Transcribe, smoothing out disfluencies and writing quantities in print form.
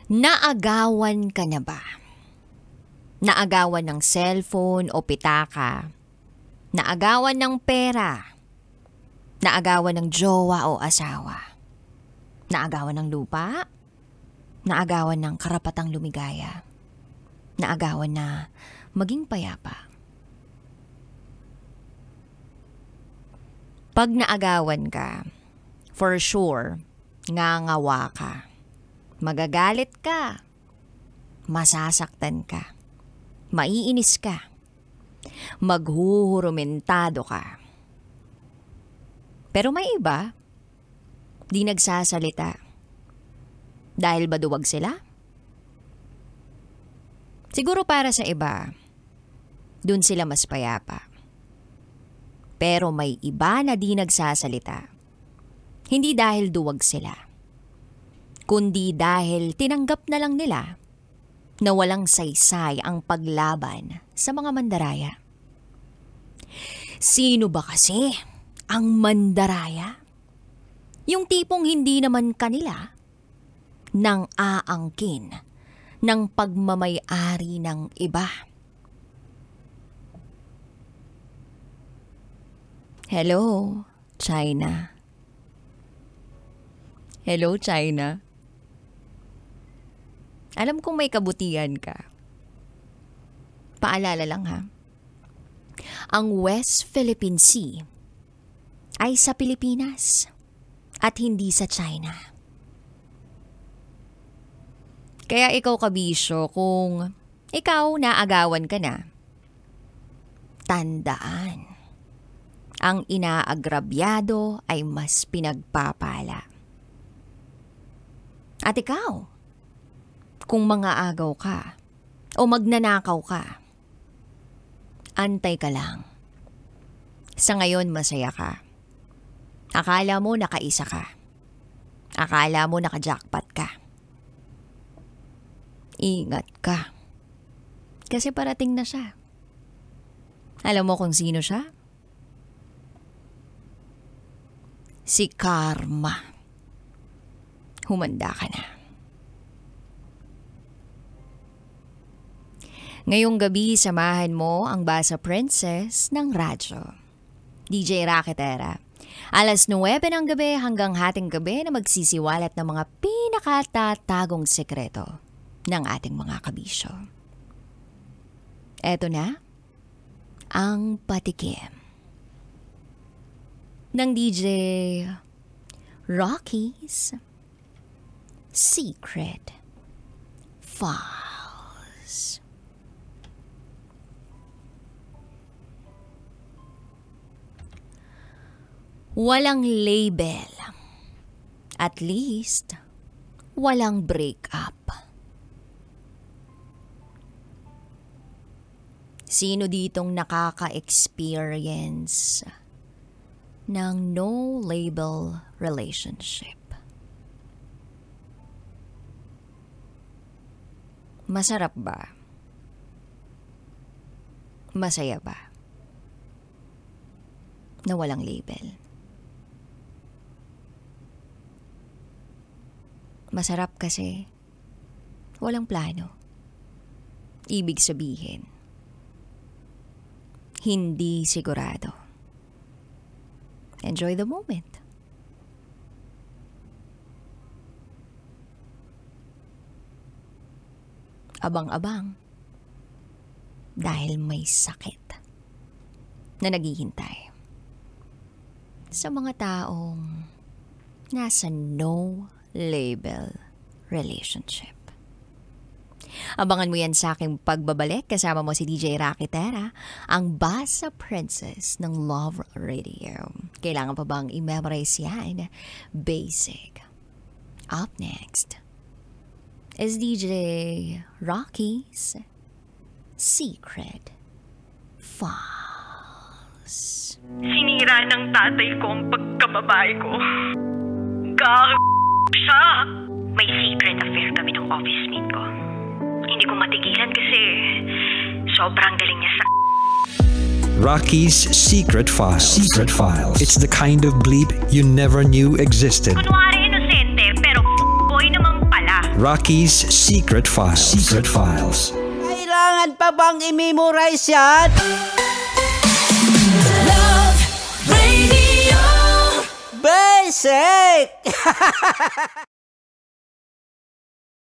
Naagawan ka na ba? Naagawan ng cellphone o pitaka? Naagawan ng pera? Naagawan ng jowa o asawa? Naagawan ng lupa? Naagawan ng karapatang lumigaya? Naagawan na maging payapa? Pag naagawan ka, for sure, ngangawa ka. Magagalit ka. Masasaktan ka. Maiinis ka. Maghuhurumentado ka. Pero may iba, di nagsasalita. Dahil ba duwag sila? Siguro para sa iba, dun sila mas payapa. Pero may iba na di nagsasalita. Hindi dahil duwag sila, kundi dahil tinanggap na lang nila na walang saysay ang paglaban sa mga mandaraya. Sino ba kasi ang mandaraya? Yung tipong hindi naman kanila nang aangkin ng pagmamay-ari ng iba. Hello, China. Hello, China. Alam kong may kabutihan ka. Paalala lang ha. Ang West Philippine Sea ay sa Pilipinas at hindi sa China. Kaya ikaw kabisyo, kung ikaw naagawan ka na, tandaan, ang inaagrabyado ay mas pinagpapala. At ikaw, kung mga agaw ka o magnanakaw ka, antay ka lang. Sa ngayon masaya ka. Akala mo nakaisa ka. Akala mo naka-jackpot ka. Ingat ka. Kasi parating na siya. Alam mo kung sino siya? Si Karma. Humanda ka na. Ngayong gabi, samahan mo ang Basa Princess ng radyo. DJ Raketera. Alas 9 ng gabi hanggang hating gabi na magsisiwalat ng mga pinakatatagong sekreto ng ating mga kabisyo. Eto na, ang patikim ng DJ Rocky's Secret Files. Walang label. At least, walang breakup. Sino ditong nakaka-experience ng no-label relationship? Masarap ba? Masaya ba? Na walang label. Masarap kasi walang plano. Ibig sabihin, hindi sigurado. Enjoy the moment. Abang-abang dahil may sakit na naghihintay sa mga taong nasa no-label relationship. Abangan mo yan sa aking pagbabalik. Kasama mo si DJ Raketera, ang Basa Princess ng Love Radio. Kailangan pa bang i-memorize yan? Basic. Up next is DJ Rocky's Secret Files. Sinira ng tatay ko ang pagkababae ko. Siya. May secret affair kami ng office mate ko. Hindi ko matigilan kasi sobrang galing niya sa... Rocky's Secret Files. Secret Files. It's the kind of bleep you never knew existed. Kunwari inosente pero boy naman pala. Rocky's Secret Files. Secret Files. Kailangan pa bang i-memorize yan? Love Radio. Basic!